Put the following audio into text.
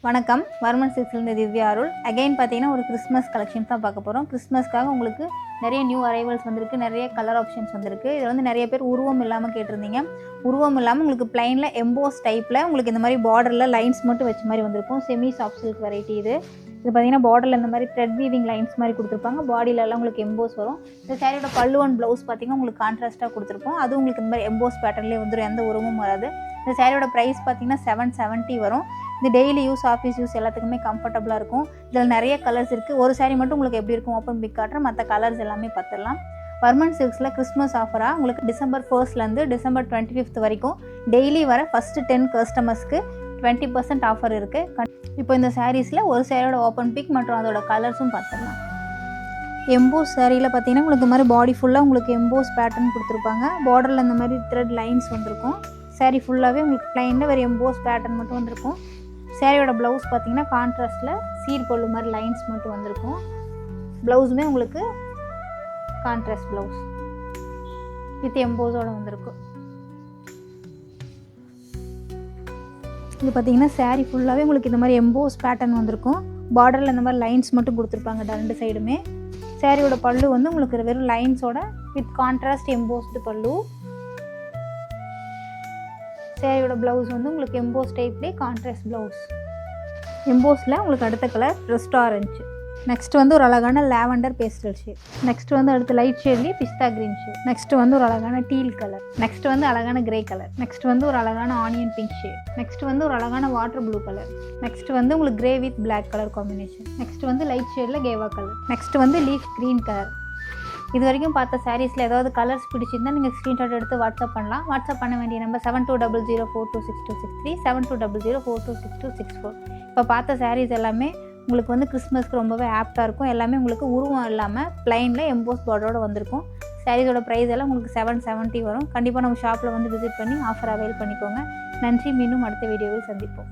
வணக்கம். வர்மன் சில்க்ஸ்லேருந்து திவ்யா அருள். அகைன் பார்த்தீங்கன்னா ஒரு கிறிஸ்மஸ் கலெக்ஷன்ஸ் தான் பார்க்க போகிறோம். கிறிஸ்மஸ்க்காக உங்களுக்கு நிறைய நியூ அரைவல்ஸ் வந்திருக்கு, நிறைய கலர் ஆப்ஷன்ஸ் வந்திருக்கு. இதில் வந்து நிறைய பேர் உருவம் இல்லாமல் கேட்டிருந்தீங்க. உருவம் இல்லாமல் உங்களுக்கு பிளைனில் எம்போஸ் டைப்பில் உங்களுக்கு இந்த மாதிரி பார்டரில் லைன்ஸ் மட்டும் வச்ச மாதிரி வந்திருக்கும். செமி சாஃப்ட் சில்க் வெரைட்டி இது பார்த்தீங்கன்னா பார்டரில் இந்த மாதிரி த்ரெட் வீவிங் லைன்ஸ் மாதிரி கொடுத்துருப்பாங்க. பாடியிலலாம் உங்களுக்கு எம்போஸ் வரும். இந்த சாரியோட பல்லு அண்ட் ப்ளவுஸ் பார்த்தீங்கன்னா உங்களுக்கு கான்ட்ராஸ்ட்டாக கொடுத்துருப்போம். அதுவும் உங்களுக்கு இந்த மாதிரி எம்போஸ் பேட்டர்ன்லேயே வந்துடும், எந்த உருவமும் வராது. இந்த சாரியோட ப்ரைஸ் பார்த்தீங்கன்னா 770 வரும். இது டெய்லி யூஸ், ஆஃபீஸ் யூஸ் எல்லாத்துக்குமே கம்ஃபர்டபுளாக இருக்கும். இதில் நிறைய கலர்ஸ் இருக்குது. ஒரு சாரி மட்டும் உங்களுக்கு எப்படி இருக்கும் ஓப்பன் பிக் காட்டுறேன், மற்ற கலர்ஸ் எல்லாமே பார்த்துடலாம். வர்மன் சில்க்ஸில் கிறிஸ்மஸ் ஆஃபராக உங்களுக்கு December 1 December 25 வரைக்கும் டெய்லி வர ஃபஸ்ட்டு 10 கஸ்டமர்ஸ்க்கு 20% ஆஃபர் இருக்குது. இப்போ இந்த சாரீஸில் ஒரு சாரியோட ஓப்பன் பிக் மற்றும் அதோட கலர்ஸும் பார்த்துடலாம். எம்போஸ் சாரியில் பார்த்தீங்கன்னா உங்களுக்கு இந்த மாதிரி பாடி ஃபுல்லாக உங்களுக்கு எம்போஸ் பேட்டர்ன் கொடுத்துருப்பாங்க. பார்டரில் இந்த மாதிரி த்ரெட் லைன்ஸ் வந்திருக்கும். சாரீ ஃபுல்லாகவே உங்களுக்கு ப்ளைனில் வேறு எம்போஸ் பேட்டர்ன் மட்டும் வந்திருக்கும். சாரியோட ப்ளவுஸ் பார்த்தீங்கன்னா கான்ட்ராஸ்டில் சீர் பல்லு மாதிரி லைன்ஸ் மட்டும் வந்திருக்கும். ப்ளவுஸுமே உங்களுக்கு கான்ட்ராஸ்ட் ப்ளவுஸ் வித் எம்போஸோட வந்திருக்கும். இது பார்த்தீங்கன்னா சாரீ ஃபுல்லாகவே உங்களுக்கு இந்த மாதிரி எம்போஸ் பேட்டர்ன் வந்திருக்கும். பார்டரில் இந்த மாதிரி லைன்ஸ் மட்டும் கொடுத்துருப்பாங்க ரெண்டு சைடுமே. சாரியோட பல்லு வந்து உங்களுக்கு வெறும் லைன்ஸோட வித் கான்ட்ராஸ்ட் எம்போஸ்டு பல்லு. சாரியோட ப்ளவுஸ் வந்து உங்களுக்கு எம்போஸ் டைப்லேயே கான்ட்ராஸ்ட் ப்ளவுஸ். எம்போஸில் உங்களுக்கு அடுத்த கலர் ரெஸ்ட் ஆரஞ்சு. நெக்ஸ்ட் வந்து ஒரு அழகான லாவெண்டர் பேஸ்டல் ஷேட். நெக்ஸ்ட் வந்து அடுத்து லைட் ஷேட்லேயே பிஸ்தா கிரீன் ஷேட். நெக்ஸ்ட் வந்து ஒரு அழகான டீல் கலர். நெக்ஸ்ட் வந்து அழகான கிரே கலர். நெக்ஸ்ட் வந்து ஒரு அழகான ஆனியன் பிங்க் ஷேட். நெக்ஸ்ட் வந்து ஒரு அழகான வாட்டர் ப்ளூ கலர். நெக்ஸ்ட் வந்து உங்களுக்கு grey with black colour combination. Next வந்து லைட் ஷேடில் கேவா கலர். நெக்ஸ்ட் வந்து லீஃப் க்ரீன் கலர். இது வரைக்கும் பார்த்த சாரீஸில் ஏதாவது கலர்ஸ் பிடிச்சிருந்தால் நீங்கள் ஸ்க்ரீன்ஷாட் எடுத்து வாட்ஸ்அப் பண்ணலாம். வாட்ஸ்அப் பண்ண வேண்டிய நம்பர் 7200426263 7200426264. இப்போ பார்த்த சாரீஸ் எல்லாமே உங்களுக்கு வந்து கிறிஸ்மஸ்க்கு ரொம்பவே ஆப்டாக இருக்கும். எல்லாமே உங்களுக்கு உருவம் இல்லாமல் ப்ளைனில் எம்போஸ் பார்டரோடு வந்திருக்கும். சாரீஸோட ப்ரைஸ் எல்லாம் உங்களுக்கு 770 வரும். கண்டிப்பாக நம்ம ஷாப்பில் வந்து விசிட் பண்ணி ஆஃபர் அவைல் பண்ணிக்கோங்க. நன்றி. மீண்டும் அடுத்த வீடியோவில் சந்திப்போம்.